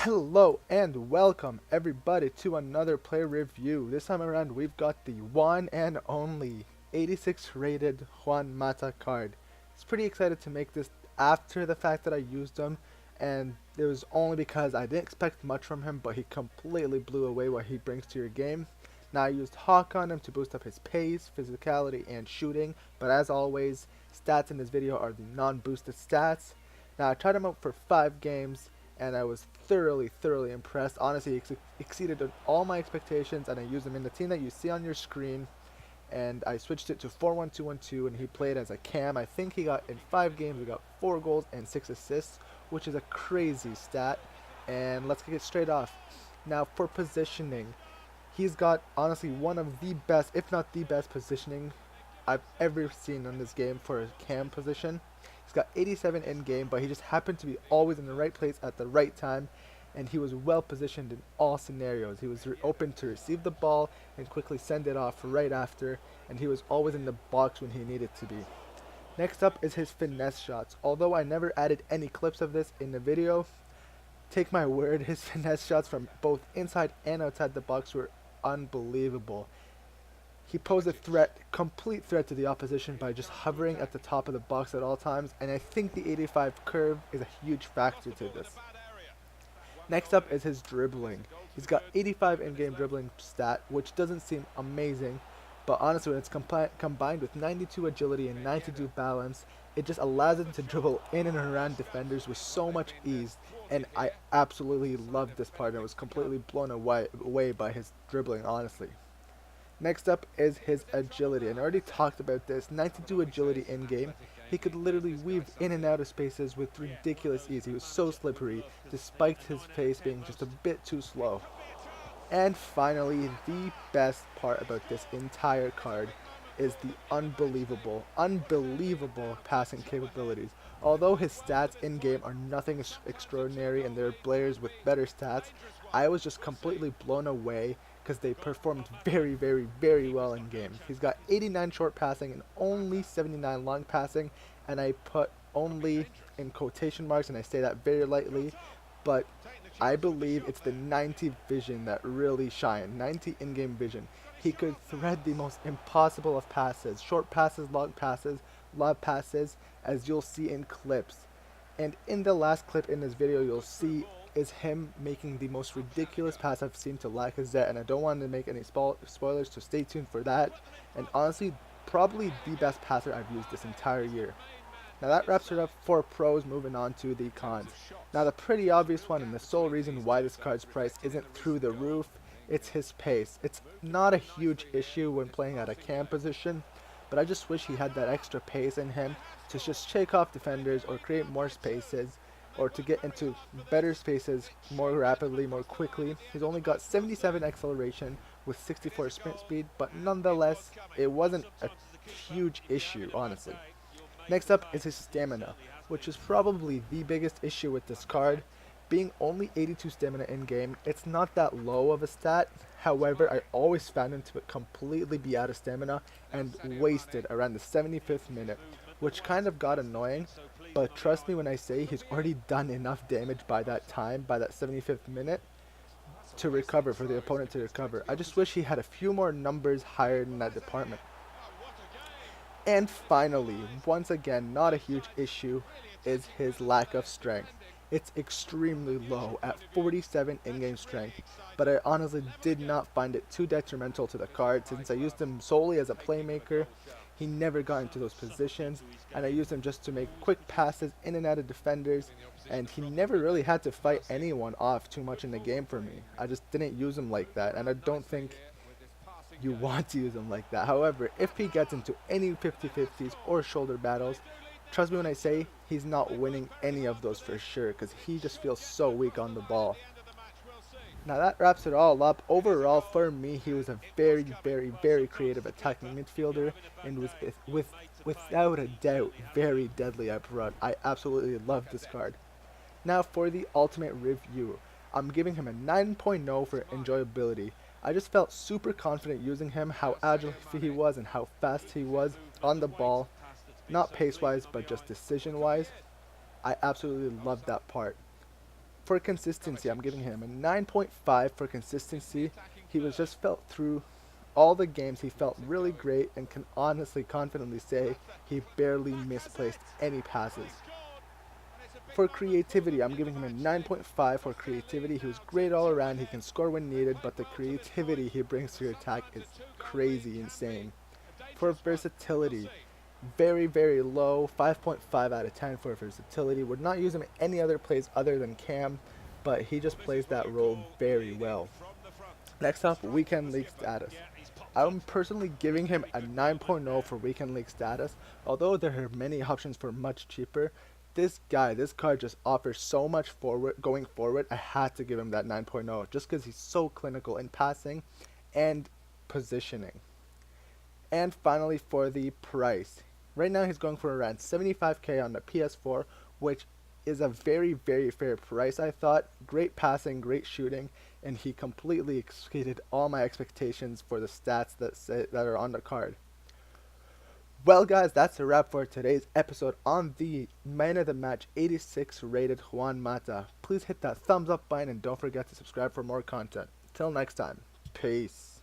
Hello and welcome everybody to another player review. This time around we've got the one and only 86 rated Juan Mata card. It's pretty excited to make this after the fact that I used him, and it was only because I didn't expect much from him, but he completely blew away what he brings to your game. Now I used Hawk on him to boost up his pace, physicality, and shooting, but as always, stats in this video are the non-boosted stats. Now I tried him out for 5 games and I was thoroughly impressed. Honestly, he exceeded all my expectations, and I used him in the team that you see on your screen. And I switched it to 4-1-2-1-2, and he played as a cam. I think he got in 5 games, he got 4 goals and 6 assists, which is a crazy stat. And let's get straight off. Now for positioning, he's got honestly one of the best, if not the best positioning I've ever seen in this game for a cam position. He's got 87 in game, but he just happened to be always in the right place at the right time, and he was well positioned in all scenarios. He was open to receive the ball and quickly send it off right after, and he was always in the box when he needed to be. Next up is his finesse shots. Although I never added any clips of this in the video, take my word, his finesse shots from both inside and outside the box were unbelievable. He posed a threat, complete threat to the opposition by just hovering at the top of the box at all times, and I think the 85 curve is a huge factor to this. Next up is his dribbling. He's got 85 in-game dribbling stat, which doesn't seem amazing, but honestly when it's combined with 92 agility and 92 balance, it just allows him to dribble in and around defenders with so much ease, and I absolutely loved this part and was completely blown away by his dribbling, honestly. Next up is his agility, and I already talked about this. 92 agility in game. He could literally weave in and out of spaces with ridiculous ease. He was so slippery, despite his pace being just a bit too slow. And finally, the best part about this entire card is the unbelievable passing capabilities. Although his stats in game are nothing extraordinary and there are players with better stats, I was just completely blown away because they performed very well in game. He's got 89 short passing and only 79 long passing, and I put only in quotation marks, and I say that very lightly, but I believe it's the 90 vision that really shined. 90 in-game vision. He could thread the most impossible of passes, short passes, long passes, lob passes, as you'll see in clips. And in the last clip in this video, you'll see is him making the most ridiculous pass I've seen to Lacazette, and I don't want to make any spoilers, so stay tuned for that. And honestly, probably the best passer I've used this entire year. Now that wraps it up for pros. Moving on to the cons. Now the pretty obvious one, and the sole reason why this card's price isn't through the roof, it's his pace. It's not a huge issue when playing at a cam position, but I just wish he had that extra pace in him to just shake off defenders or create more spaces, or to get into better spaces more rapidly, more quickly. He's only got 77 acceleration with 64 sprint speed, but nonetheless, it wasn't a huge issue, honestly. Next up is his stamina, which is probably the biggest issue with this card. Being only 82 stamina in game, it's not that low of a stat. However, I always found him to completely be out of stamina and wasted around the 75th minute, which kind of got annoying. But trust me when I say he's already done enough damage by that time, by that 75th minute, to recover, for the opponent to recover. I just wish he had a few more numbers higher in that department. And finally, once again, not a huge issue, is his lack of strength. It's extremely low at 47 in-game strength, but I honestly did not find it too detrimental to the card since I used him solely as a playmaker. He never got into those positions, and I used him just to make quick passes in and out of defenders, and he never really had to fight anyone off too much in the game for me. I just didn't use him like that, and I don't think you want to use him like that. However, if he gets into any 50-50s or shoulder battles, trust me when I say he's not winning any of those for sure, because he just feels so weak on the ball. Now that wraps it all up. Overall, for me, he was a very creative attacking midfielder, and was without a doubt very deadly up front. I absolutely love this card. Now for the ultimate review, I'm giving him a 9.0 for enjoyability. I just felt super confident using him, how agile he was and how fast he was on the ball, not pace wise but just decision wise. I absolutely loved that part. For consistency, I'm giving him a 9.5 for consistency. He was just felt through all the games. He felt really great and can honestly, confidently say he barely misplaced any passes. For creativity, I'm giving him a 9.5 for creativity. He was great all around. He can score when needed, but the creativity he brings to your attack is crazy, insane. For versatility, very, very low, 5.5 out of 10 for versatility. Would not use him in any other plays other than Cam, but he just plays that role very well. Next up, weekend league status. I'm personally giving him a 9.0 for weekend league status. Although there are many options for much cheaper, this card just offers so much going forward. I had to give him that 9.0 just because he's so clinical in passing and positioning. And finally, for the price. Right now he's going for around 75k on the PS4, which is a very, very fair price, I thought. Great passing, great shooting, and he completely exceeded all my expectations for the stats that are on the card. Well guys, that's a wrap for today's episode on the man of the match 86 rated Juan Mata. Please hit that thumbs up button and don't forget to subscribe for more content. Till next time, peace.